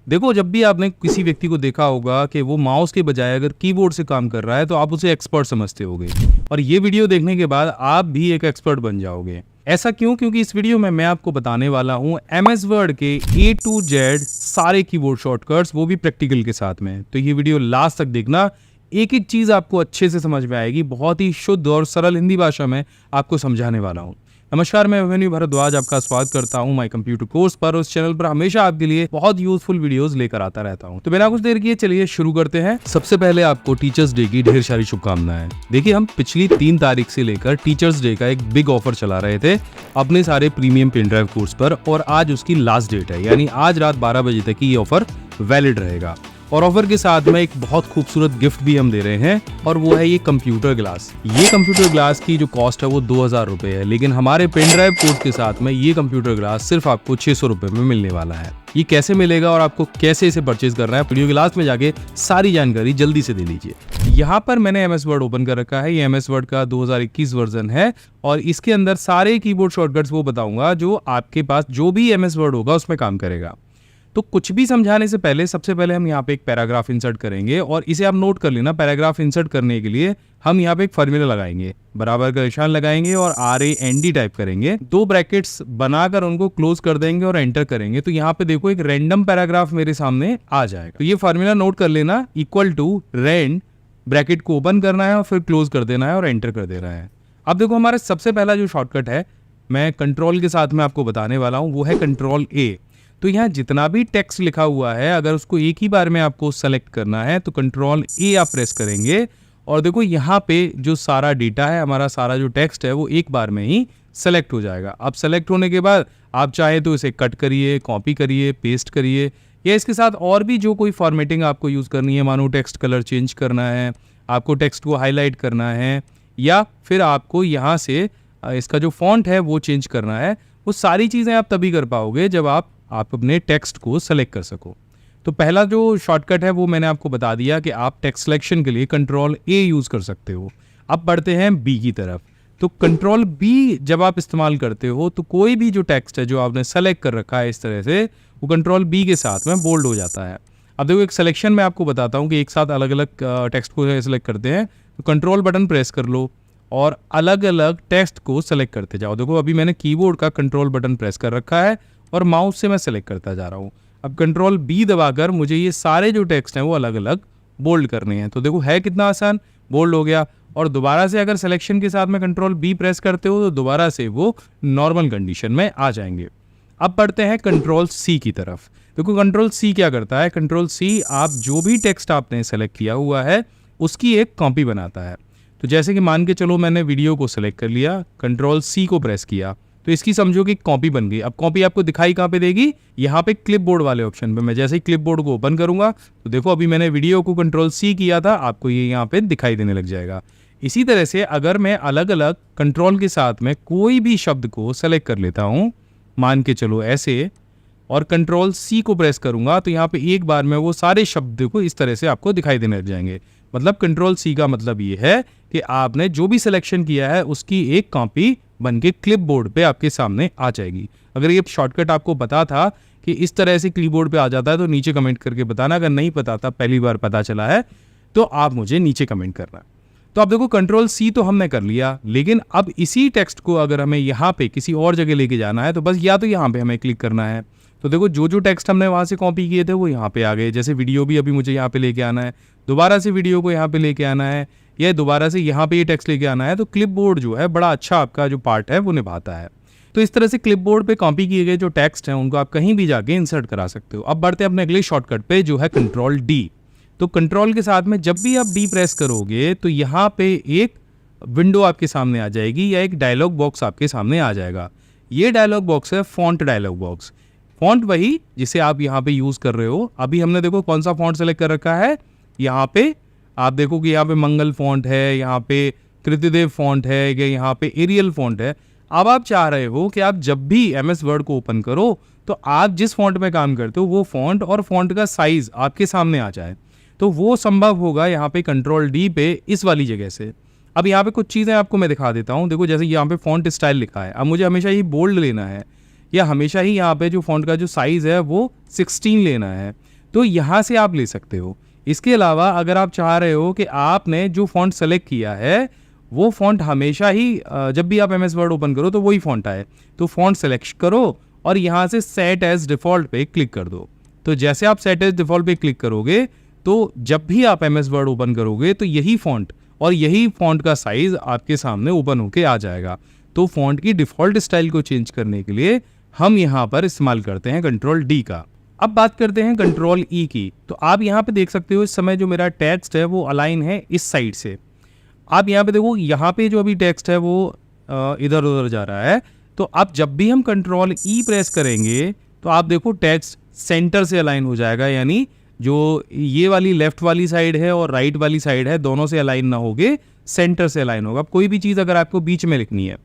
देखो, जब भी आपने किसी व्यक्ति को देखा होगा कि वो माउस के बजाय अगर कीबोर्ड से काम कर रहा है तो आप उसे एक्सपर्ट समझते होगे, और ये वीडियो देखने के बाद आप भी एक एक्सपर्ट बन जाओगे। ऐसा क्यों? क्योंकि इस वीडियो में मैं आपको बताने वाला हूँ MS वर्ड के A to Z सारे कीबोर्ड शॉर्टकट्स, वो भी प्रैक्टिकल के साथ में। तो ये वीडियो लास्ट तक देखना, एक एक चीज़ आपको अच्छे से समझ में आएगी। बहुत ही शुद्ध और सरल हिंदी भाषा में आपको समझाने वाला हूँ। नमस्कार, मैं अभिमन्यु भारद्वाज आपका स्वागत करता हूं माय कंप्यूटर कोर्स पर। उस चैनल पर हमेशा आपके लिए बहुत यूजफुल वीडियोस लेकर आता रहता हूं। तो बिना कुछ देर किए चलिए शुरू करते हैं। सबसे पहले आपको टीचर्स डे की ढेर सारी शुभकामनाएं। देखिए, हम पिछली 3 तारीख से लेकर टीचर्स डे का एक बिग ऑफर चला रहे थे अपने सारे प्रीमियम पेन ड्राइव कोर्स पर, और आज उसकी लास्ट डेट है, यानी आज रात 12 बजे तक ये ऑफर वैलिड रहेगा। और ऑफर के साथ में एक बहुत खूबसूरत गिफ्ट भी हम दे रहे हैं, और वो है ये कंप्यूटर ग्लास। ये कंप्यूटर ग्लास की जो कॉस्ट है वो 2000 रुपए है, लेकिन हमारे पेन ड्राइव कोर्स के साथ में ये कंप्यूटर ग्लास सिर्फ आपको 600 रुपए में मिलने वाला है। ये कैसे मिलेगा और आपको कैसे इसे परचेज करना है, वीडियो के लास्ट में जाके सारी जानकारी जल्दी से दे लीजिए। यहाँ पर मैंने MS वर्ड ओपन कर रखा है। ये MS वर्ड का 2021 वर्जन है, और इसके अंदर सारे कीबोर्ड शॉर्टकट्स वो बताऊंगा जो आपके पास जो भी MS वर्ड होगा उसमें काम करेगा। तो कुछ भी समझाने से पहले सबसे पहले हम यहाँ पे एक पैराग्राफ इंसर्ट करेंगे, और इसे आप नोट कर लेना। पैराग्राफ इंसर्ट करने के लिए हम यहाँ पे एक फॉर्मूला लगाएंगे, बराबर का निशान लगाएंगे और RAND टाइप करेंगे, 2 ब्रैकेट्स बनाकर उनको क्लोज कर देंगे और एंटर करेंगे। तो यहाँ पे देखो एक रैंडम पैराग्राफ मेरे सामने आ जाएगा। तो ये फॉर्मूला नोट कर लेना, इक्वल टू रैंड, ब्रैकेट को ओपन करना है और फिर क्लोज कर देना है और एंटर कर देना है। अब देखो, हमारा सबसे पहला जो शॉर्टकट है मैं कंट्रोल के साथ में आपको बताने वाला हूँ, वो है कंट्रोल A। तो यहाँ जितना भी टेक्स्ट लिखा हुआ है, अगर उसको एक ही बार में आपको सेलेक्ट करना है तो कंट्रोल A आप प्रेस करेंगे, और देखो यहाँ पे जो सारा डेटा है, हमारा सारा जो टेक्स्ट है वो एक बार में ही सेलेक्ट हो जाएगा। अब सेलेक्ट होने के बाद आप चाहे तो इसे कट करिए, कॉपी करिए, पेस्ट करिए, या इसके साथ और भी जो कोई फॉर्मेटिंग आपको यूज़ करनी है, मानो टेक्स्ट कलर चेंज करना है, आपको टेक्स्ट को हाईलाइट करना है, या फिर आपको यहाँ से इसका जो फॉन्ट है वो चेंज करना है, वो सारी चीज़ें आप तभी कर पाओगे जब आप अपने टेक्स्ट को सेलेक्ट कर सको। तो पहला जो शॉर्टकट है वो मैंने आपको बता दिया कि आप टेक्स्ट सिलेक्शन के लिए कंट्रोल A यूज़ कर सकते हो। अब बढ़ते हैं B की तरफ। तो कंट्रोल B जब आप इस्तेमाल करते हो तो कोई भी जो टेक्स्ट है जो आपने सेलेक्ट कर रखा है इस तरह से, वो कंट्रोल B के साथ में बोल्ड हो जाता है। अब देखो, एक सिलेक्शन में आपको बताता हूँ कि एक साथ अलग अलग टेक्स्ट को सेलेक्ट करते हैं। तो कंट्रोल बटन प्रेस कर लो और अलग अलग टेक्स्ट को सेलेक्ट करते जाओ। देखो, अभी मैंने कीबोर्ड का कंट्रोल बटन प्रेस कर रखा है और माउस से मैं सेलेक्ट करता जा रहा हूँ। अब कंट्रोल B दबाकर मुझे ये सारे जो टेक्स्ट हैं वो अलग अलग बोल्ड करने हैं। तो देखो, है कितना आसान, बोल्ड हो गया। और दोबारा से अगर सिलेक्शन के साथ में कंट्रोल B प्रेस करते हो तो दोबारा से वो नॉर्मल कंडीशन में आ जाएंगे। अब बढ़ते हैं कंट्रोल C की तरफ। देखो, कंट्रोल C क्या करता है। कंट्रोल C आप जो भी टेक्स्ट आपने सेलेक्ट किया हुआ है उसकी एक कॉपी बनाता है। तो जैसे कि मान के चलो, मैंने वीडियो को सेलेक्ट कर लिया, कंट्रोल C को प्रेस किया, तो इसकी समझो कि कॉपी बन गई। अब कॉपी आपको दिखाई कहाँ पे देगी? यहाँ पे क्लिपबोर्ड वाले ऑप्शन पे। मैं जैसे ही क्लिपबोर्ड को ओपन करूंगा तो देखो, अभी मैंने वीडियो को कंट्रोल C किया था, आपको ये यहाँ पे दिखाई देने लग जाएगा। इसी तरह से अगर मैं अलग अलग कंट्रोल के साथ में कोई भी शब्द को सेलेक्ट कर लेता हूँ, मान के चलो ऐसे, और कंट्रोल C को प्रेस करूंगा तो यहाँ पे एक बार में वो सारे शब्द को इस तरह से आपको दिखाई देने लग जाएंगे। मतलब कंट्रोल C का मतलब ये है कि आपने जो भी सिलेक्शन किया है उसकी एक कॉपी बनके क्लिपबोर्ड पे आपके सामने आ जाएगी। अगर ये शॉर्टकट आपको पता था कि इस तरह से क्लिपबोर्ड पे आ जाता है तो नीचे कमेंट करके बताना। अगर नहीं पता था, पहली बार पता चला है, तो आप मुझे नीचे कमेंट करना। तो अब देखो, कंट्रोल C तो हमने कर लिया, लेकिन अब इसी टेक्स्ट को अगर हमें यहाँ पे किसी और जगह लेके जाना है तो बस या तो यहाँ पे हमें क्लिक करना है। तो देखो, जो जो टेक्स्ट हमने वहाँ से कॉपी किए थे वो यहाँ पे आ गए। जैसे वीडियो भी अभी मुझे यहाँ पे लेके आना है, दोबारा से वीडियो को यहाँ पे लेके आना है, या दोबारा से यहाँ पे ये टेक्स्ट लेके आना है। तो क्लिपबोर्ड जो है बड़ा अच्छा आपका जो पार्ट है वो निभाता है। तो इस तरह से क्लिपबोर्ड पे कॉपी किए गए जो टेक्स्ट हैं उनको आप कहीं भी जाके इंसर्ट करा सकते हो। अब बढ़ते हैं अपने अगले शॉर्टकट पे, जो है कंट्रोल D। तो कंट्रोल के साथ में जब भी आप D प्रेस करोगे तो यहाँ पे एक विंडो आपके सामने आ जाएगी, या एक डायलॉग बॉक्स आपके सामने आ जाएगा। ये डायलॉग बॉक्स है फॉन्ट डायलॉग बॉक्स। फॉन्ट वही जिसे आप यहाँ पे यूज कर रहे हो। अभी हमने देखो कौन सा फॉन्ट सेलेक्ट कर रखा है। यहाँ पे आप देखो कि यहाँ पे मंगल फॉन्ट है, यहाँ पे कृतिदेव फॉन्ट है, या यहाँ पे एरियल फॉन्ट है। अब आप चाह रहे हो कि आप जब भी MS वर्ड को ओपन करो तो आप जिस फॉन्ट में काम करते हो वो फॉन्ट और फॉन्ट का साइज आपके सामने आ जाए। तो वो संभव होगा यहाँ पे कंट्रोल D पे इस वाली जगह से। अब यहाँ पे कुछ चीज़ें आपको मैं दिखा देता हूँ। देखो, जैसे यहाँ पे फॉन्ट स्टाइल लिखा है, अब मुझे हमेशा ही बोल्ड लेना है, या हमेशा ही यहाँ पे जो फॉन्ट का जो साइज़ है वो 16 लेना है। तो यहाँ से आप ले सकते हो। इसके अलावा अगर आप चाह रहे हो कि आपने जो फॉन्ट सेलेक्ट किया है वो फॉन्ट हमेशा ही जब भी आप एमएस वर्ड ओपन करो तो वही फॉन्ट आए, तो फॉन्ट सेलेक्ट करो और यहाँ से सेट एज डिफ़ॉल्ट पे क्लिक कर दो। तो जैसे आप सेट एज डिफ़ॉल्ट पे क्लिक करोगे तो जब भी आप एमएस वर्ड ओपन करोगे तो यही फॉन्ट और यही फॉन्ट का साइज़ आपके सामने ओपन होके आ जाएगा। तो फॉन्ट की डिफ़ॉल्ट स्टाइल को चेंज करने के लिए हम यहाँ पर इस्तेमाल करते हैं कंट्रोल डी का। अब बात करते हैं कंट्रोल ई की। तो आप यहाँ पे देख सकते हो इस समय जो मेरा टेक्स्ट है वो अलाइन है इस साइड से। आप यहाँ पे देखो, यहाँ पे जो अभी टेक्स्ट है वो इधर उधर जा रहा है। तो अब जब भी हम कंट्रोल ई प्रेस करेंगे तो आप देखो टेक्स्ट सेंटर से अलाइन हो जाएगा, यानी जो ये वाली लेफ्ट वाली साइड है और राइट वाली साइड है दोनों से अलाइन ना होगे, सेंटर से अलाइन होगा। अब कोई भी चीज़ अगर आपको बीच में लिखनी है,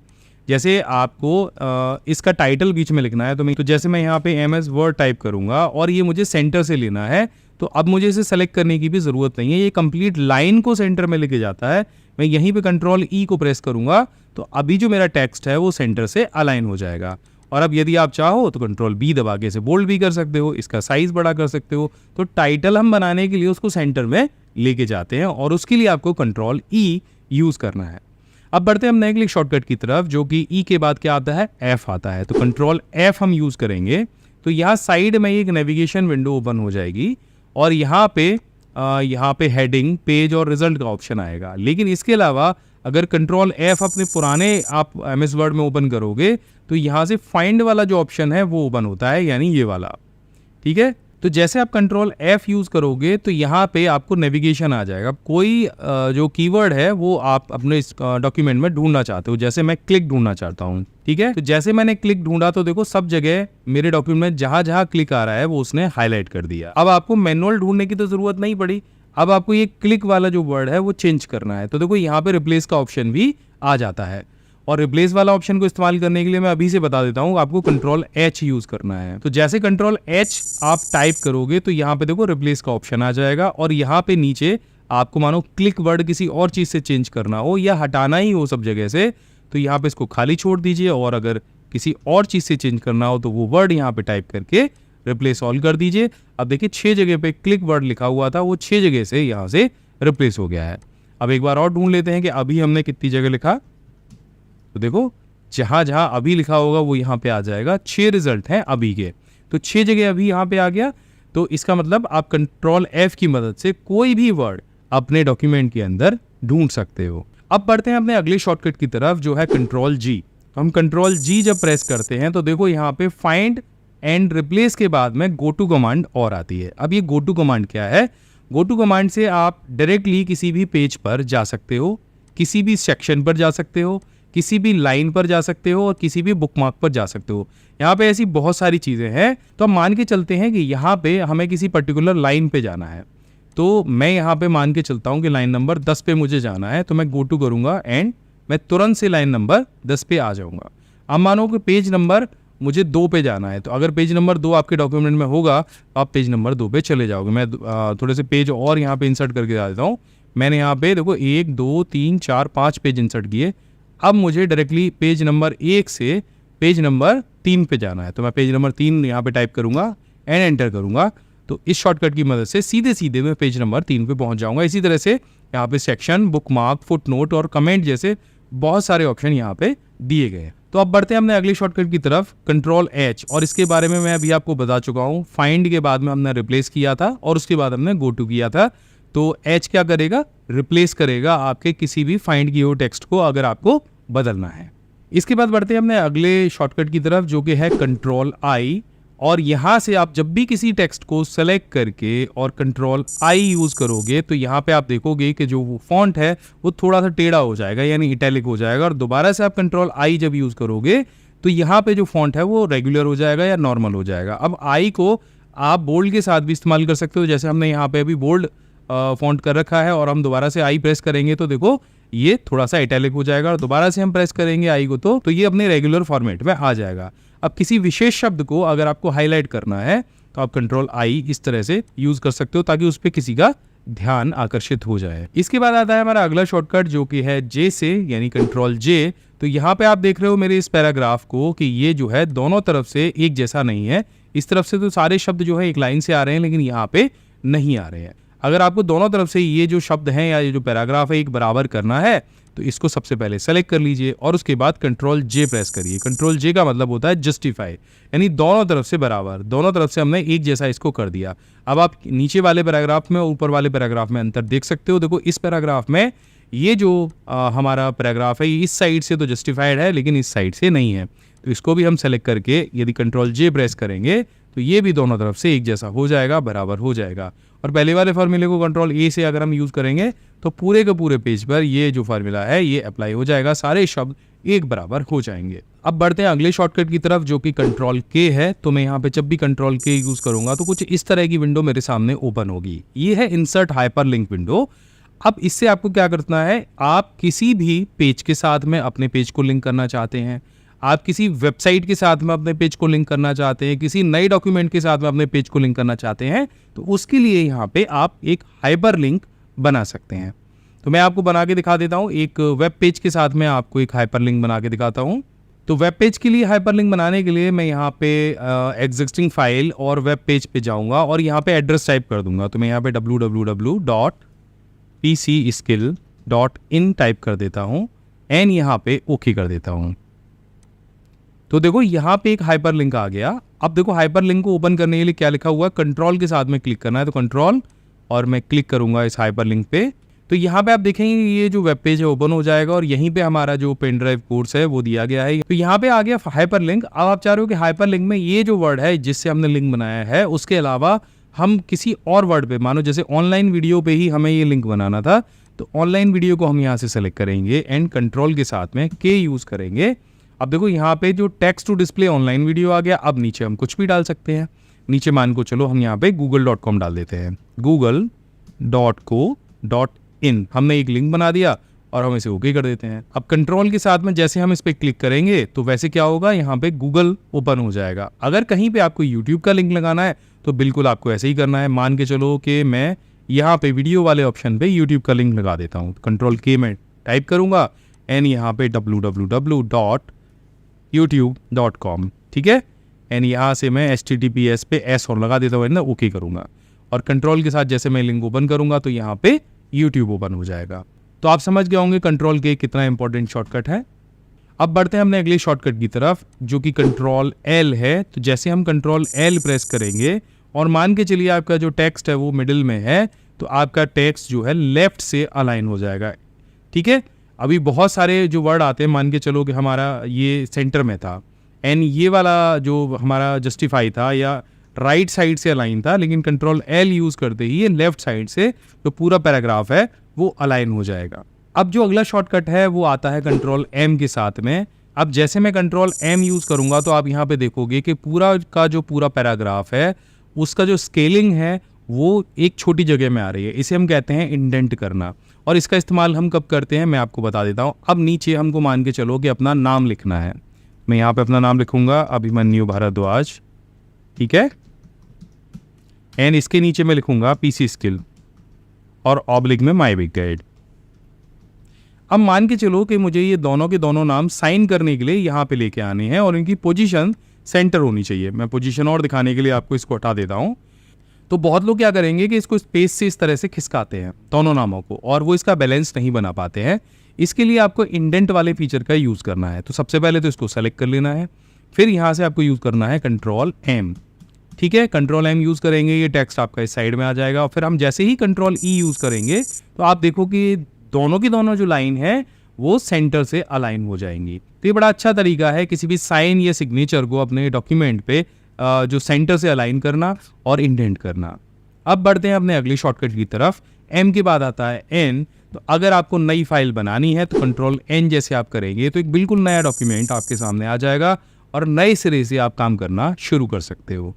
जैसे आपको इसका टाइटल बीच में लिखना है तो जैसे मैं यहाँ पे एमएस वर्ड टाइप करूँगा और ये मुझे सेंटर से लेना है, तो अब मुझे इसे सेलेक्ट करने की भी ज़रूरत नहीं है, ये कंप्लीट लाइन को सेंटर में लेके जाता है। मैं यहीं पे कंट्रोल ई को प्रेस करूँगा तो अभी जो मेरा टेक्स्ट है वो सेंटर से अलाइन हो जाएगा। और अब यदि आप चाहो तो कंट्रोल बी दबा के इसे बोल्ड भी कर सकते हो, इसका साइज़ बड़ा कर सकते हो। तो टाइटल हम बनाने के लिए उसको सेंटर में लेके जाते हैं और उसके लिए आपको कंट्रोल ई यूज़ करना है। अब बढ़ते हैं हम नए क्लिक शॉर्टकट की तरफ, जो कि ई के बाद क्या आता है, एफ आता है। तो कंट्रोल एफ हम यूज़ करेंगे तो यहाँ साइड में एक नेविगेशन विंडो ओपन हो जाएगी और यहाँ पे हेडिंग, पेज और रिजल्ट का ऑप्शन आएगा। लेकिन इसके अलावा अगर कंट्रोल एफ अपने पुराने आप एमएस वर्ड में ओपन करोगे तो यहाँ से फाइंड वाला जो ऑप्शन है वो ओपन होता है, यानी ये वाला, ठीक है। तो जैसे आप कंट्रोल एफ यूज़ करोगे तो यहाँ पे आपको नेविगेशन आ जाएगा। कोई जो कीवर्ड है वो आप अपने इस डॉक्यूमेंट में ढूंढना चाहते हो, जैसे मैं क्लिक ढूंढना चाहता हूँ, ठीक है। तो जैसे मैंने क्लिक ढूंढा तो देखो सब जगह मेरे डॉक्यूमेंट में जहाँ जहाँ क्लिक आ रहा है वो उसने हाईलाइट कर दिया। अब आपको मैनुअल ढूंढने की तो ज़रूरत नहीं पड़ी, अब आपको ये क्लिक वाला जो वर्ड है वो चेंज करना है। तो देखो यहाँ पे रिप्लेस का ऑप्शन भी आ जाता है और रिप्लेस वाला ऑप्शन को इस्तेमाल करने के लिए मैं अभी से बता देता हूँ, आपको कंट्रोल एच यूज़ करना है। तो जैसे कंट्रोल एच आप टाइप करोगे तो यहाँ पे देखो रिप्लेस का ऑप्शन आ जाएगा और यहाँ पे नीचे आपको मानो क्लिक वर्ड किसी और चीज़ से चेंज करना हो या हटाना ही हो सब जगह से, तो यहाँ पे इसको खाली छोड़ दीजिए और अगर किसी और चीज़ से चेंज करना हो तो वो वर्ड यहाँ पे टाइप करके रिप्लेस ऑल कर दीजिए। अब देखिए 6 जगह पे क्लिक वर्ड लिखा हुआ था, वो 6 जगह से यहाँ से रिप्लेस हो गया है। अब एक बार और ढूंढ लेते हैं कि अभी हमने कितनी जगह लिखा। तो देखो जहाँ जहाँ अभी लिखा होगा वो यहाँ पे आ जाएगा। 6 रिजल्ट हैं अभी के, तो 6 जगह अभी यहाँ पे आ गया। तो इसका मतलब आप कंट्रोल एफ की मदद से कोई भी वर्ड अपने डॉक्यूमेंट के अंदर ढूंढ सकते हो। अब बढ़ते हैं अपने अगले शॉर्टकट की तरफ जो है कंट्रोल जी। तो हम कंट्रोल जी जब प्रेस करते हैं तो देखो यहाँ पे फाइंड एंड रिप्लेस के बाद में गो टू कमांड और आती है। अब ये गो टू कमांड क्या है? गो टू कमांड से आप डायरेक्टली किसी भी पेज पर जा सकते हो, किसी भी सेक्शन पर जा सकते हो, किसी भी लाइन पर जा सकते हो और किसी भी बुकमार्क पर जा सकते हो। यहाँ पे ऐसी बहुत सारी चीज़ें हैं। तो हम मान के चलते हैं कि यहाँ पे हमें किसी पर्टिकुलर लाइन पे जाना है, तो मैं यहाँ पे मान के चलता हूँ कि लाइन नंबर 10 पे मुझे जाना है। तो मैं गो टू करूँगा एंड मैं तुरंत से लाइन नंबर 10 पे आ जाऊँगा। अब मानो कि पेज नंबर मुझे 2 पे जाना है, तो अगर पेज नंबर 2 आपके डॉक्यूमेंट में होगा तो आप पेज नंबर 2 पे चले जाओगे। मैं थोड़े से पेज और यहाँ पे इंसर्ट करके डाल देता हूँ। मैंने यहाँ पे देखो 1 2 3 4 5 पेज इंसर्ट किए। अब मुझे डायरेक्टली पेज नंबर 1 से पेज नंबर 3 पे जाना है, तो मैं पेज नंबर 3 यहाँ पे टाइप करूँगा एंड एंटर करूँगा। तो इस शॉर्टकट की मदद से सीधे सीधे मैं पेज नंबर 3 पे पहुँच जाऊँगा। इसी तरह से यहाँ पे सेक्शन, बुकमार्क, फुटनोट और कमेंट जैसे बहुत सारे ऑप्शन यहाँ पे दिए गए हैं। तो अब बढ़ते हैं हमने अगले शॉर्टकट की तरफ, कंट्रोल एच। और इसके बारे में मैं अभी आपको बता चुका हूँ। फाइंड के बाद में हमने रिप्लेस किया था और उसके बाद हमने गो टू किया था। तो एच क्या करेगा? रिप्लेस करेगा आपके किसी भी फाइंड किए हुए टेक्स्ट को अगर आपको बदलना है। इसके बाद बढ़ते हैं हमने अगले शॉर्टकट की तरफ जो कि है कंट्रोल आई। और यहाँ से आप जब भी किसी टेक्स्ट को सेलेक्ट करके और कंट्रोल आई यूज़ करोगे तो यहाँ पे आप देखोगे कि जो वो फॉन्ट है वो थोड़ा सा टेढ़ा हो जाएगा, यानी इटैलिक हो जाएगा। और दोबारा से आप कंट्रोल आई जब यूज़ करोगे तो यहाँ पे जो फॉन्ट है वो रेगुलर हो जाएगा या नॉर्मल हो जाएगा। अब आई को आप बोल्ड के साथ भी इस्तेमाल कर सकते हो, जैसे हमने यहाँ पे अभी बोल्ड फॉन्ट कर रखा है और हम दोबारा से आई प्रेस करेंगे तो देखो ये थोड़ा सा इटैलिक हो जाएगा। और दोबारा से हम प्रेस करेंगे आई को तो ये अपने रेगुलर फॉर्मेट में आ जाएगा। अब किसी विशेष शब्द को अगर आपको हाईलाइट करना है तो आप कंट्रोल आई इस तरह से यूज कर सकते हो ताकि उस पर किसी का ध्यान आकर्षित हो जाए। इसके बाद आता है हमारा अगला शॉर्टकट जो कि है जे से, यानी कंट्रोल जे। तो यहाँ पे आप देख रहे हो मेरे इस पैराग्राफ को कि ये जो है दोनों तरफ से एक जैसा नहीं है, इस तरफ से तो सारे शब्द जो है एक लाइन से आ रहे हैं, लेकिन यहाँ पे नहीं आ रहे हैं। अगर आपको दोनों तरफ से ये जो शब्द हैं या ये जो पैराग्राफ है एक बराबर करना है तो इसको सबसे पहले सेलेक्ट कर लीजिए और उसके बाद कंट्रोल जे प्रेस करिए। कंट्रोल जे का मतलब होता है जस्टिफाई, यानी दोनों तरफ से बराबर, दोनों तरफ से हमने एक जैसा इसको कर दिया। अब आप नीचे वाले पैराग्राफ में और ऊपर वाले पैराग्राफ में अंतर देख सकते हो। देखो इस पैराग्राफ में ये जो हमारा पैराग्राफ है ये इस साइड से तो जस्टिफाइड है लेकिन इस साइड से नहीं है, तो इसको भी हम सेलेक्ट करके यदि कंट्रोल जे प्रेस करेंगे तो ये भी दोनों तरफ से एक जैसा हो जाएगा, बराबर हो जाएगा। और पहले वाले फार्मूले को कंट्रोल ए से अगर हम यूज़ करेंगे तो पूरे के पूरे पेज पर ये जो फार्मूला है ये अप्लाई हो जाएगा, सारे शब्द एक बराबर हो जाएंगे। अब बढ़ते हैं अगले शॉर्टकट की तरफ जो कि कंट्रोल के है। तो मैं यहाँ पे जब भी कंट्रोल के यूज़ करूंगा तो कुछ इस तरह की विंडो मेरे सामने ओपन होगी। ये है इंसर्ट हाइपरलिंक विंडो। अब इससे आपको क्या करना है, आप किसी भी पेज के साथ में अपने पेज को लिंक करना चाहते हैं, आप किसी वेबसाइट के साथ में अपने पेज को लिंक करना चाहते हैं, किसी नए डॉक्यूमेंट के साथ में अपने पेज को लिंक करना चाहते हैं, तो उसके लिए यहाँ पे आप एक हाइपर लिंक बना सकते हैं। तो मैं आपको बना के दिखा देता हूँ। एक वेब पेज के साथ में आपको एक हाइपर लिंक बना के दिखाता हूँ। तो वेब पेज के लिए हाइपर लिंक बनाने के लिए मैं यहाँ पे एग्जिस्टिंग फाइल और वेब पेज पे जाऊँगा और यहाँ पे एड्रेस टाइप कर दूंगा। तो मैं यहाँ पे www.pcskill.in टाइप कर देता हूँ एंड यहाँ पे ओके कर देता हूँ। तो देखो यहाँ पे एक हाइपर लिंक आ गया। अब देखो हाइपर लिंक को ओपन करने के लिए क्या लिखा हुआ है, कंट्रोल के साथ में क्लिक करना है। तो कंट्रोल और मैं क्लिक करूंगा इस हाइपर लिंक पे, तो यहाँ पे आप देखेंगे ये जो वेब पेज है ओपन हो जाएगा और यहीं पे हमारा जो पेन ड्राइव कोर्स है वो दिया गया है। तो यहाँ पे आ गया हाइपर लिंक। अब आप चाह रहे हो कि हाइपर लिंक में ये जो वर्ड है जिससे हमने लिंक बनाया है उसके अलावा हम किसी और वर्ड पे, मानो जैसे ऑनलाइन वीडियो पे ही हमें ये लिंक बनाना था, तो ऑनलाइन वीडियो को हम यहाँ से सेलेक्ट करेंगे एंड कंट्रोल के साथ में के यूज करेंगे। अब देखो यहाँ पे जो text to display online video आ गया। अब नीचे हम कुछ भी डाल सकते हैं। नीचे मान को चलो हम यहाँ पे google.com डाल देते हैं, google.co.in। हमने एक लिंक बना दिया और हम इसे ओके कर देते हैं। अब कंट्रोल के साथ में जैसे हम इस पर क्लिक करेंगे तो वैसे क्या होगा, यहाँ पे गूगल ओपन हो जाएगा। अगर कहीं पे आपको यूट्यूब का लिंक लगाना है तो बिल्कुल आपको ऐसे ही करना है। मान के चलो कि मैं यहाँ पे वीडियो वाले ऑप्शन पे यूट्यूब का लिंक लगा देता हूँ। कंट्रोल के में टाइप करूँगा एंड यहाँ पे www.youtube.com, ठीक है। एंड यहाँ से मैं HTTPS पे S और लगा देता हूँ ना, ओके करूँगा। और कंट्रोल के साथ जैसे मैं लिंक ओपन करूँगा तो यहाँ पे YouTube ओपन हो जाएगा। तो आप समझ गए होंगे कंट्रोल के कितना इंपॉर्टेंट शॉर्टकट है। अब बढ़ते हैं अपने अगले शॉर्टकट की तरफ जो कि कंट्रोल L है। तो जैसे हम कंट्रोल L प्रेस करेंगे और मान के चलिए आपका जो टेक्स्ट है वो मिडिल में है, तो आपका टेक्स्ट जो है लेफ्ट से अलाइन हो जाएगा, ठीक है। अभी बहुत सारे जो वर्ड आते हैं, मान के चलो कि हमारा ये सेंटर में था एंड ये वाला जो हमारा जस्टिफाई था या राइट साइड से अलाइन था, लेकिन कंट्रोल L यूज़ करते ही ये लेफ्ट साइड से जो पूरा पैराग्राफ है वो अलाइन हो जाएगा। अब जो अगला शॉर्टकट है वो आता है कंट्रोल M के साथ में। अब जैसे मैं कंट्रोल M यूज़ करूँगा तो आप यहाँ पे देखोगे कि पूरा का जो पूरा पैराग्राफ है उसका जो स्केलिंग है वो एक छोटी जगह में आ रही है। इसे हम कहते हैं इंडेंट करना, और इसका इस्तेमाल हम कब करते हैं मैं आपको बता देता हूँ। अब नीचे हमको मान के चलो कि अपना नाम लिखना है। मैं यहाँ पे अपना नाम लिखूंगा अभिमन्यु भारद्वाज, ठीक है। एंड इसके नीचे मैं लिखूंगा PC स्किल और ऑब्लिक में माय बिग गाइड। अब मान के चलो कि मुझे ये दोनों के दोनों नाम साइन करने के लिए यहाँ पे लेके आने हैं और इनकी पोजीशन सेंटर होनी चाहिए। मैं पोजीशन और दिखाने के लिए आपको इसको हटा देता हूँ। तो बहुत लोग क्या करेंगे कि इसको स्पेस से इस तरह से खिसकाते हैं दोनों नामों को और वो इसका बैलेंस नहीं बना पाते हैं। इसके लिए आपको इंडेंट वाले फीचर का यूज़ करना है। तो सबसे पहले तो इसको सेलेक्ट कर लेना है, फिर यहाँ से आपको यूज़ करना है कंट्रोल M, ठीक है। कंट्रोल M यूज़ करेंगे, ये टेक्स्ट आपका इस साइड में आ जाएगा। और फिर हम जैसे ही कंट्रोल E यूज़ करेंगे तो आप देखो कि दोनों की दोनों जो लाइन है वो सेंटर से अलाइन हो जाएंगी। तो ये बड़ा अच्छा तरीका है किसी भी साइन या सिग्नेचर को अपने डॉक्यूमेंट पे जो सेंटर से अलाइन करना और इंडेंट करना। अब बढ़ते हैं अपने अगले शॉर्टकट की तरफ। M के बाद आता है N। तो अगर आपको नई फाइल बनानी है तो कंट्रोल N जैसे आप करेंगे तो एक बिल्कुल नया डॉक्यूमेंट आपके सामने आ जाएगा और नए सिरे से आप काम करना शुरू कर सकते हो।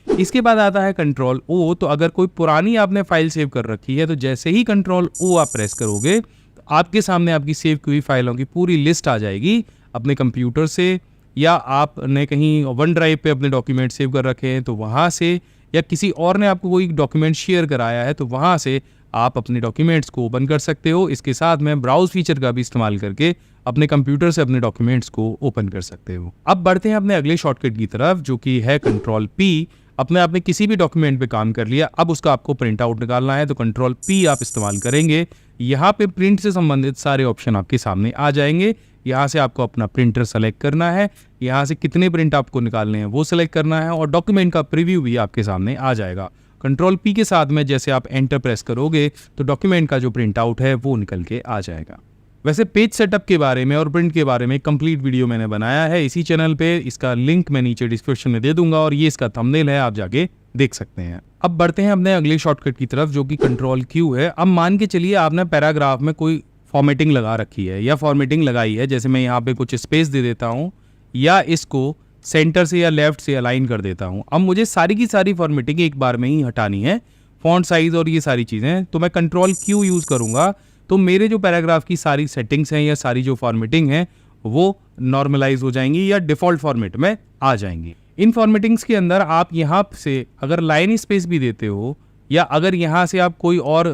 इसके बाद आता है कंट्रोल O। तो अगर कोई पुरानी आपने फाइल सेव कर रखी है तो जैसे ही कंट्रोल O आप प्रेस करोगे तो आपके सामने आपकी सेव की हुई फाइलों की पूरी लिस्ट आ जाएगी अपने कंप्यूटर से, या आपने कहीं वन ड्राइव पे अपने डॉक्यूमेंट सेव कर रखे हैं तो वहाँ से, या किसी और ने आपको कोई डॉक्यूमेंट शेयर कराया है तो वहाँ से आप अपने डॉक्यूमेंट्स को ओपन कर सकते हो। इसके साथ में ब्राउज फीचर का भी इस्तेमाल करके अपने कंप्यूटर से अपने डॉक्यूमेंट्स को ओपन कर सकते हो। अब बढ़ते हैं अपने अगले शॉर्टकट की तरफ, जो कि है कंट्रोल पी। अपने आपने किसी भी डॉक्यूमेंट पे काम कर लिया, अब उसका आपको प्रिंट आउट निकालना है, तो कंट्रोल पी आप इस्तेमाल करेंगे। यहाँ पे प्रिंट से संबंधित सारे ऑप्शन आपके सामने आ जाएंगे। यहाँ से आपको अपना प्रिंटर सेलेक्ट करना है, यहाँ से कितने प्रिंट आपको निकालने हैं वो सेलेक्ट करना है, और डॉक्यूमेंट का प्रीव्यू भी आपके सामने आ जाएगा। कंट्रोल पी के साथ में जैसे आप एंटर प्रेस करोगे तो डॉक्यूमेंट का जो प्रिंट आउट है वो निकल के आ जाएगा। वैसे पेज सेटअप के बारे में और प्रिंट के बारे में कंप्लीट वीडियो मैंने बनाया है इसी चैनल पे, इसका लिंक मैं नीचे डिस्क्रिप्शन में दे दूंगा, और ये इसका थंबनेल है, आप जाके देख सकते हैं। अब बढ़ते हैं अपने अगले शॉर्टकट की तरफ, जो कि कंट्रोल क्यू है। अब मान के चलिए आपने पैराग्राफ में कोई फॉर्मेटिंग लगा रखी है या फॉर्मेटिंग लगाई है, जैसे मैं यहाँ पे कुछ स्पेस दे देता हूँ या इसको सेंटर से या लेफ्ट से अलाइन कर देता हूँ। अब मुझे सारी की सारी फॉर्मेटिंग एक बार में ही हटानी है, फॉन्ट साइज और ये सारी चीज़ें, तो मैं कंट्रोल क्यू यूज़ करूँगा, तो मेरे जो पैराग्राफ की सारी सेटिंग्स हैं या सारी जो फॉर्मेटिंग है वो नॉर्मलाइज हो जाएंगी या डिफ़ॉल्ट फॉर्मेट में आ जाएंगी। इन फॉर्मेटिंग्स के अंदर आप यहाँ से अगर लाइन स्पेस भी देते हो, या अगर यहाँ से आप कोई और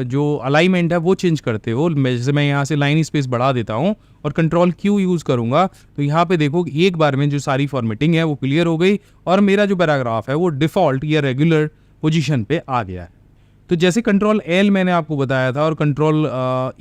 जो अलाइनमेंट है वो चेंज करते हो, जैसे मैं यहाँ से लाइन स्पेस बढ़ा देता हूँ और कंट्रोल क्यू यूज़ करूँगा, तो यहाँ पे देखो एक बार में जो सारी फॉर्मेटिंग है वो क्लियर हो गई और मेरा जो पैराग्राफ है वो डिफ़ॉल्ट या रेगुलर पोजीशन पे आ गया है। तो जैसे कंट्रोल एल मैंने आपको बताया था और कंट्रोल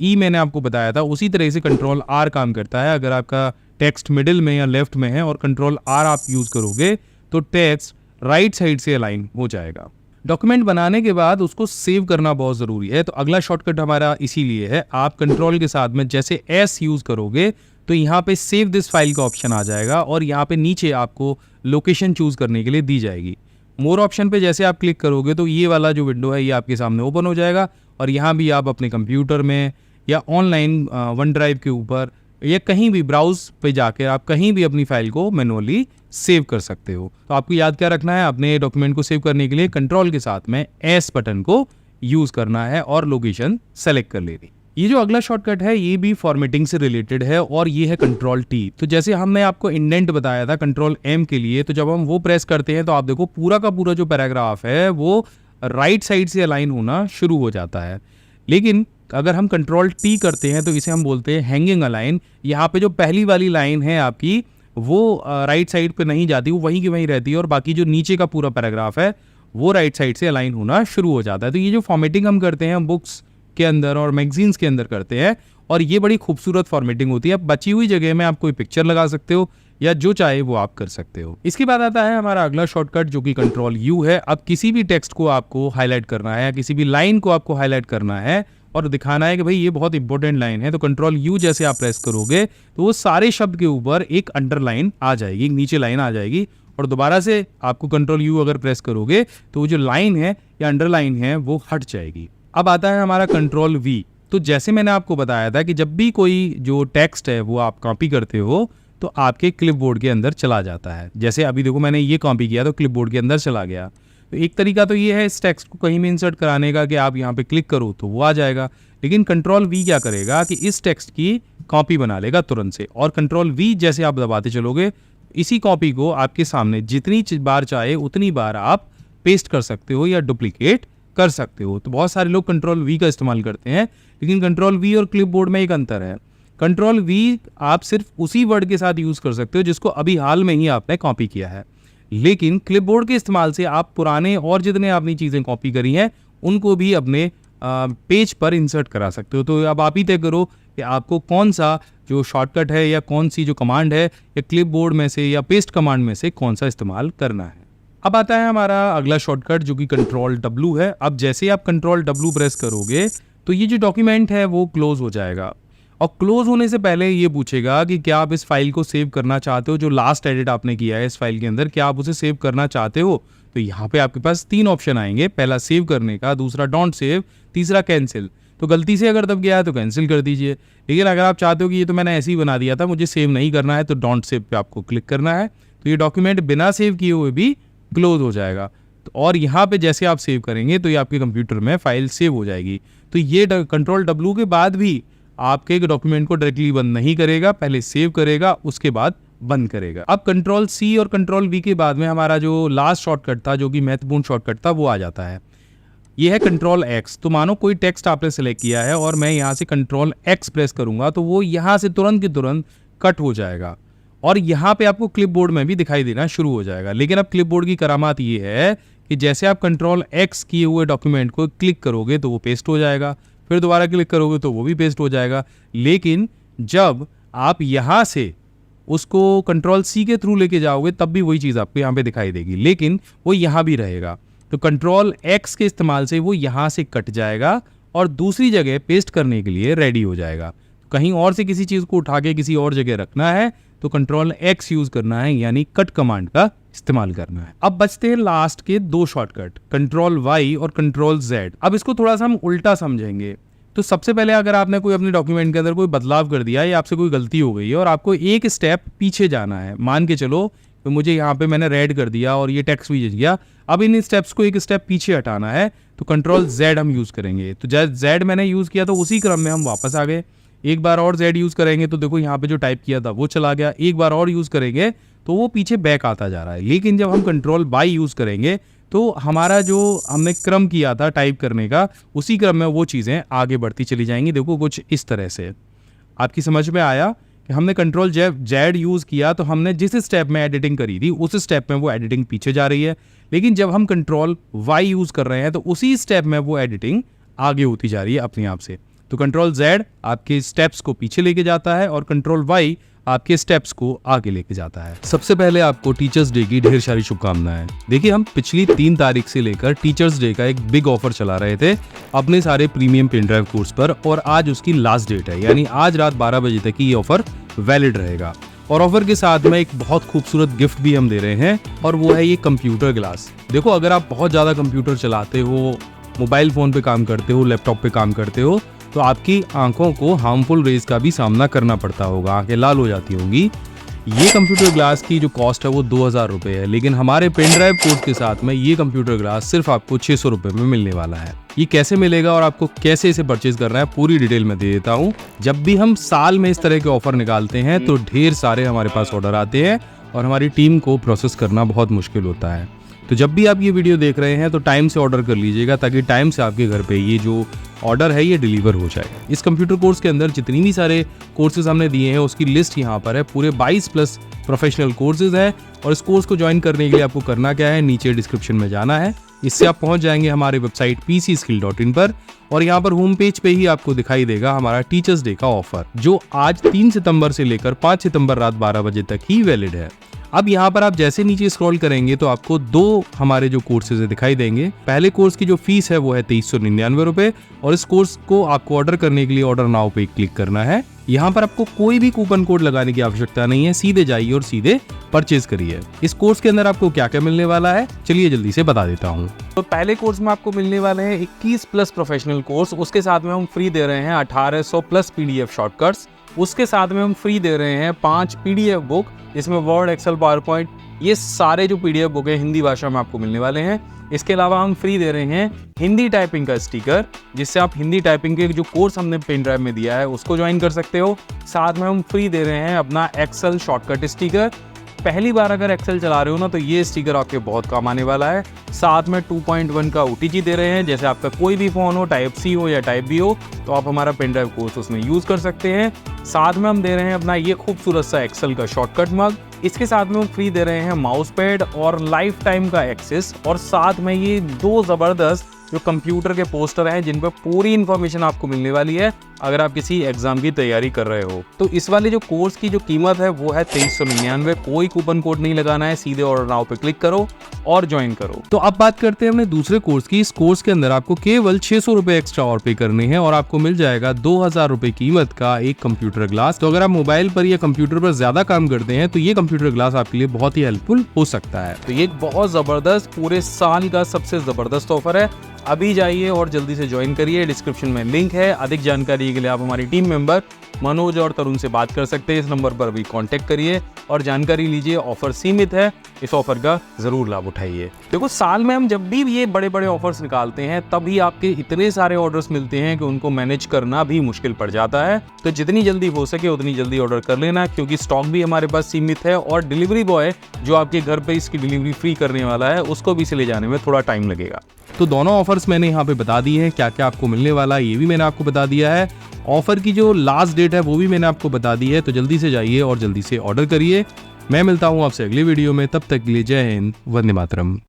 ई मैंने आपको बताया था, उसी तरह से कंट्रोल आर काम करता है। अगर आपका टेक्स्ट मिडिल में या लेफ्ट में है और कंट्रोल आर आप यूज़ करोगे तो टेक्स्ट राइट साइड से अलाइन हो जाएगा। डॉक्यूमेंट बनाने के बाद उसको सेव करना बहुत ज़रूरी है, तो अगला शॉर्टकट हमारा इसीलिए है। आप कंट्रोल के साथ में जैसे एस यूज़ करोगे तो यहाँ पे सेव दिस फाइल का ऑप्शन आ जाएगा, और यहाँ पे नीचे आपको लोकेशन चूज़ करने के लिए दी जाएगी। मोर ऑप्शन पे जैसे आप क्लिक करोगे तो ये वाला जो विंडो है ये आपके सामने ओपन हो जाएगा, और यहाँ भी आप अपने कंप्यूटर में या ऑनलाइन वन ड्राइव के ऊपर या कहीं भी ब्राउज पे जाकर आप कहीं भी अपनी फाइल को मैनुअली सेव कर सकते हो। तो आपको याद क्या रखना है, अपने डॉक्यूमेंट को सेव करने के लिए कंट्रोल के साथ में एस बटन को यूज़ करना है और लोकेशन सेलेक्ट कर लेनी। ये जो अगला शॉर्टकट है ये भी फॉर्मेटिंग से रिलेटेड है, और ये है कंट्रोल टी। तो जैसे हमने आपको इंडेंट बताया था कंट्रोल एम के लिए, तो जब हम वो प्रेस करते हैं तो आप देखो पूरा का पूरा जो पैराग्राफ है वो राइट साइड से अलाइन होना शुरू हो जाता है। लेकिन अगर हम कंट्रोल टी करते हैं तो इसे हम बोलते हैं हैंगिंग अलाइन। यहाँ पे जो पहली वाली लाइन है आपकी वो राइट साइड पे नहीं जाती, वो वहीं की वहीं रहती है, और बाकी जो नीचे का पूरा पैराग्राफ है वो राइट साइड से अलाइन होना शुरू हो जाता है। तो ये जो फॉर्मेटिंग हम करते हैं बुक्स के अंदर और मैगजीन्स के अंदर करते हैं, और ये बड़ी खूबसूरत फॉर्मेटिंग होती है। बची हुई जगह में आप कोई पिक्चर लगा सकते हो या जो चाहे वो आप कर सकते हो। इसके बाद आता है हमारा अगला शॉर्टकट, जो कि कंट्रोल यू है। अब किसी भी टेक्स्ट को आपको हाईलाइट करना है या किसी भी लाइन को आपको हाईलाइट करना है और दिखाना है कि भाई ये बहुत इंपॉर्टेंट लाइन है, तो कंट्रोल यू जैसे आप प्रेस करोगे तो वो सारे शब्द के ऊपर एक अंडरलाइन आ जाएगी, एक नीचे लाइन आ जाएगी, और दोबारा से आपको कंट्रोल यू अगर प्रेस करोगे तो वो जो लाइन है या अंडरलाइन है वो हट जाएगी। अब आता है हमारा कंट्रोल वी। तो जैसे मैंने आपको बताया था कि जब भी कोई जो टेक्स्ट है वो आप कॉपी करते हो तो आपके क्लिपबोर्ड के अंदर चला जाता है। जैसे अभी देखो मैंने ये कॉपी किया तो क्लिपबोर्ड के अंदर चला गया। तो एक तरीका तो ये है इस टेक्स्ट को कहीं भी इंसर्ट कराने का कि आप यहाँ पे क्लिक करो तो वो आ जाएगा, लेकिन कंट्रोल वी क्या करेगा कि इस टेक्स्ट की कॉपी बना लेगा तुरंत से, और कंट्रोल वी जैसे आप दबाते चलोगे इसी कॉपी को आपके सामने जितनी बार चाहे उतनी बार आप पेस्ट कर सकते हो या डुप्लीकेट कर सकते हो। तो बहुत सारे लोग कंट्रोल वी का इस्तेमाल करते हैं, लेकिन कंट्रोल वी और क्लिपबोर्ड में एक अंतर है। कंट्रोल वी आप सिर्फ उसी वर्ड के साथ यूज़ कर सकते हो जिसको अभी हाल में ही आपने कॉपी किया है, लेकिन क्लिपबोर्ड के इस्तेमाल से आप पुराने और जितने आपने चीज़ें कॉपी करी हैं उनको भी अपने पेज पर इंसर्ट करा सकते हो। तो अब आप ही तय करो कि आपको कौन सा जो शॉर्टकट है या कौन सी जो कमांड है या क्लिपबोर्ड में से या पेस्ट कमांड में से कौन सा इस्तेमाल करना है। अब आता है हमारा अगला शॉर्टकट जो कि कंट्रोल डब्ल्यू है। अब जैसे आप कंट्रोल डब्ल्यू प्रेस करोगे तो ये जो डॉक्यूमेंट है वो क्लोज हो जाएगा, और क्लोज होने से पहले ये पूछेगा कि क्या आप इस फाइल को सेव करना चाहते हो, जो लास्ट एडिट आपने किया है इस फाइल के अंदर, क्या आप उसे सेव करना चाहते हो। तो यहाँ पे आपके पास 3 ऑप्शन आएंगे, पहला सेव करने का, दूसरा डोंट सेव, तीसरा कैंसिल। तो गलती से अगर दब गया है तो कैंसिल कर दीजिए, लेकिन अगर आप चाहते हो कि ये तो मैंने ऐसे ही बना दिया था, मुझे सेव नहीं करना है, तो डोंट सेव पे आपको क्लिक करना है। तो ये डॉक्यूमेंट बिना सेव किए हुए भी क्लोज हो जाएगा। तो और यहाँ पे जैसे आप सेव करेंगे तो ये आपके कंप्यूटर में फाइल सेव हो जाएगी। तो ये कंट्रोल डब्ल्यू के बाद भी आपके डॉक्यूमेंट को डायरेक्टली बंद नहीं करेगा, पहले सेव करेगा उसके बाद बंद करेगा। अब कंट्रोल सी और कंट्रोल वी के बाद में हमारा जो लास्ट शॉर्टकट था, जो कि महत्वपूर्ण शॉर्टकट था, वो आ जाता है। ये है कंट्रोल एक्स। तो मानो कोई टेक्स्ट आपने सेलेक्ट किया है और मैं यहाँ से कंट्रोल एक्स प्रेस करूंगा तो वो यहाँ से तुरंत की तुरंत कट हो जाएगा और यहाँ पे आपको क्लिपबोर्ड में भी दिखाई देना शुरू हो जाएगा। लेकिन अब क्लिपबोर्ड की करामात ये है कि जैसे आप कंट्रोल एक्स किए हुए डॉक्यूमेंट को क्लिक करोगे तो वो पेस्ट हो जाएगा, फिर दोबारा क्लिक करोगे तो वो भी पेस्ट हो जाएगा। लेकिन जब आप यहाँ से उसको कंट्रोल सी के थ्रू लेके जाओगे तब भी वही चीज़ आपको यहाँ पे दिखाई देगी, लेकिन वो यहाँ भी रहेगा। तो कंट्रोल एक्स के इस्तेमाल से वो यहाँ से कट जाएगा और दूसरी जगह पेस्ट करने के लिए रेडी हो जाएगा। कहीं और से किसी चीज़ को उठा के किसी और जगह रखना है तो कंट्रोल एक्स यूज़ करना है, यानी कट कमांड का इस्तेमाल करना है। अब बचते हैं लास्ट के दो शॉर्टकट, कंट्रोल वाई और कंट्रोल जेड। अब इसको थोड़ा सा हम उल्टा समझेंगे। तो सबसे पहले अगर आपने कोई अपने डॉक्यूमेंट के अंदर कोई बदलाव कर दिया या आपसे कोई गलती हो गई है और आपको एक स्टेप पीछे जाना है, मान के चलो तो मुझे यहाँ पे मैंने रेड कर दिया और ये टेक्स्ट भी जच गया, अब इन स्टेप्स को एक स्टेप पीछे हटाना है तो कंट्रोल जेड हम यूज़ करेंगे। तो जब जेड मैंने यूज़ किया तो उसी क्रम में हम वापस आ गए। एक बार और जेड यूज़ करेंगे तो देखो यहाँ पे जो टाइप किया था वो चला गया, एक बार और यूज़ करेंगे तो वो पीछे बैक आता जा रहा है। लेकिन जब हम कंट्रोल बाई यूज़ करेंगे तो हमारा जो हमने क्रम किया था टाइप करने का, उसी क्रम में वो चीज़ें आगे बढ़ती चली जाएंगी। देखो कुछ इस तरह से आपकी समझ में आया कि हमने कंट्रोल जेड यूज़ किया तो हमने जिस स्टेप में एडिटिंग करी थी उस स्टेप में वो एडिटिंग पीछे जा रही है, लेकिन जब हम कंट्रोल वाई यूज़ कर रहे हैं तो उसी स्टेप में वो एडिटिंग आगे होती जा रही है अपने आप से। तो कंट्रोल जेड आपके स्टेप्स को पीछे लेके जाता है और कंट्रोल वाई आपके स्टेप्स को आगे लेके जाता है। सबसे पहले आपको टीचर्स डे की ढेर सारी शुभकामनाएं। देखिए हम पिछली 3 तारीख से लेकर टीचर्स डे का एक बिग ऑफर चला रहे थे अपने सारे प्रीमियम पेन ड्राइव कोर्स पर और आज उसकी लास्ट डेट है, यानी आज रात 12 बजे तक ये ऑफर वैलिड रहेगा। और ऑफर के साथ में एक बहुत खूबसूरत गिफ्ट भी हम दे रहे हैं और वो है ये कंप्यूटर ग्लास। देखो अगर आप बहुत ज़्यादा कंप्यूटर चलाते हो, मोबाइल फ़ोन पे काम करते हो, लैपटॉप पे काम करते हो तो आपकी आंखों को हार्मफुल रेज का भी सामना करना पड़ता होगा, आंखें लाल हो जाती होंगी। ये कंप्यूटर ग्लास की जो कॉस्ट है वो 2000 रुपये है, लेकिन हमारे पेन ड्राइव कोर्स के साथ में ये कंप्यूटर ग्लास सिर्फ आपको 600 रुपये में मिलने वाला है। ये कैसे मिलेगा और आपको कैसे इसे परचेज करना है पूरी डिटेल में दे देता हूँ। जब भी हम साल में इस तरह के ऑफर निकालते हैं तो ढेर सारे हमारे पास ऑर्डर आते हैं और हमारी टीम को प्रोसेस करना बहुत मुश्किल होता है। तो जब भी आप ये वीडियो देख रहे हैं तो टाइम से ऑर्डर कर लीजिएगा ताकि टाइम से आपके घर पे ये जो ऑर्डर है ये डिलीवर हो जाए। इस कंप्यूटर कोर्स के अंदर जितनी भी सारे कोर्सेज हमने दिए हैं उसकी लिस्ट यहाँ पर है। पूरे 22+ प्रोफेशनल कोर्सेज हैं और इस कोर्स को ज्वाइन करने के लिए आपको करना क्या है, नीचे डिस्क्रिप्शन में जाना है, इससे आप पहुंच जाएंगे हमारे वेबसाइट pcskill.in पर और यहाँ पर होम पेज पे ही आपको दिखाई देगा हमारा टीचर्स डे का ऑफर जो आज 3 सितंबर से लेकर 5 सितंबर रात 12 बजे तक ही वैलिड है। अब यहाँ पर आप जैसे नीचे स्क्रॉल करेंगे तो आपको 2 हमारे जो कोर्सेज दिखाई देंगे। पहले कोर्स की जो फीस है वो है 2399 रुपये और इस कोर्स को आपको ऑर्डर करने के लिए ऑर्डर नाउ पे क्लिक करना है। यहाँ पर आपको कोई भी कूपन कोड लगाने की आवश्यकता नहीं है, सीधे जाइए और सीधे परचेज करिए। इस कोर्स के अंदर आपको क्या क्या मिलने वाला है चलिए जल्दी से बता देता हूँ। तो पहले कोर्स में आपको मिलने वाले हैं 21+ प्रोफेशनल कोर्स, उसके साथ में हम फ्री दे रहे हैं 1800+ PDF शॉर्टकट्स, उसके साथ में हम फ्री दे रहे हैं 5 PDF बुक जिसमें वर्ड, एक्सेल, पावरपॉइंट ये सारे जो PDF बुक है हिंदी भाषा में आपको मिलने वाले हैं। इसके अलावा हम फ्री दे रहे हैं हिंदी टाइपिंग का स्टिकर जिससे आप हिंदी टाइपिंग के जो कोर्स हमने पेन ड्राइव में दिया है उसको ज्वाइन कर सकते हो। साथ में हम फ्री दे रहे हैं अपना एक्सेल शॉर्टकट स्टिकर। पहली बार अगर एक्सेल चला रहे हो ना तो ये स्टिकर आपके बहुत काम आने वाला है। साथ में 2.1 का OTG दे रहे हैं, जैसे आपका कोई भी फ़ोन हो, टाइप C हो या टाइप B हो तो आप हमारा पेन ड्राइव कोर्स उसमें यूज़ कर सकते हैं। साथ में हम दे रहे हैं अपना ये खूबसूरत सा एक्सेल का शॉर्टकट मग। इसके साथ में हम फ्री दे रहे हैं माउस पैड और लाइफ टाइम का एक्सेस और साथ में ये 2 ज़बरदस्त जो कंप्यूटर के पोस्टर हैं जिन पर पूरी इन्फॉर्मेशन आपको मिलने वाली है अगर आप किसी एग्जाम की तैयारी कर रहे हो। तो इस वाले जो कोर्स की जो कीमत है वो है 2399। कोई कूपन कोड नहीं लगाना है, सीधे ऑर्डर नाउ पे क्लिक करो और ज्वाइन करो। तो अब बात करते हैं अपने दूसरे कोर्स की। इस कोर्स के अंदर आपको केवल 600 रुपए एक्स्ट्रा और पे करने हैं और आपको मिल जाएगा 2000 रुपए कीमत का एक कंप्यूटर ग्लास। तो अगर आप मोबाइल पर या कंप्यूटर पर ज्यादा काम करते हैं तो ये कंप्यूटर ग्लास आपके लिए बहुत ही हेल्पफुल हो सकता है। तो ये एक बहुत जबरदस्त पूरे साल का सबसे जबरदस्त ऑफर है। अभी जाइए और जल्दी से ज्वाइन करिए, डिस्क्रिप्शन में लिंक है। अधिक जानकारी के लिए आप हमारी टीम मेंबर मनोज और तरुण से बात कर सकते हैं। इस नंबर पर भी कांटेक्ट करिए और जानकारी लीजिए। ऑफर सीमित है, इस ऑफर का जरूर लाभ उठाइए। देखो साल में हम जब भी ये बड़े बड़े ऑफर्स निकालते हैं तभी आपके इतने सारे ऑर्डर्स मिलते हैं कि उनको मैनेज करना भी मुश्किल पड़ जाता है। तो जितनी जल्दी हो सके उतनी जल्दी ऑर्डर कर लेना, क्योंकि स्टॉक भी हमारे पास सीमित है और डिलीवरी बॉय जो आपके घर पे इसकी डिलीवरी फ्री करने वाला है उसको भी इसे ले जाने में थोड़ा टाइम लगेगा। तो दोनों ऑफर्स मैंने यहाँ पे बता दिए हैं, क्या क्या आपको मिलने वाला है ये भी मैंने आपको बता दिया है। ऑफर की जो लास्ट डेट है वो भी मैंने आपको बता दी है, तो जल्दी से जाइए और जल्दी से ऑर्डर करिए। मैं मिलता हूँ आपसे अगली वीडियो में, तब तक के लिए जय हिंद, वंदे मातरम।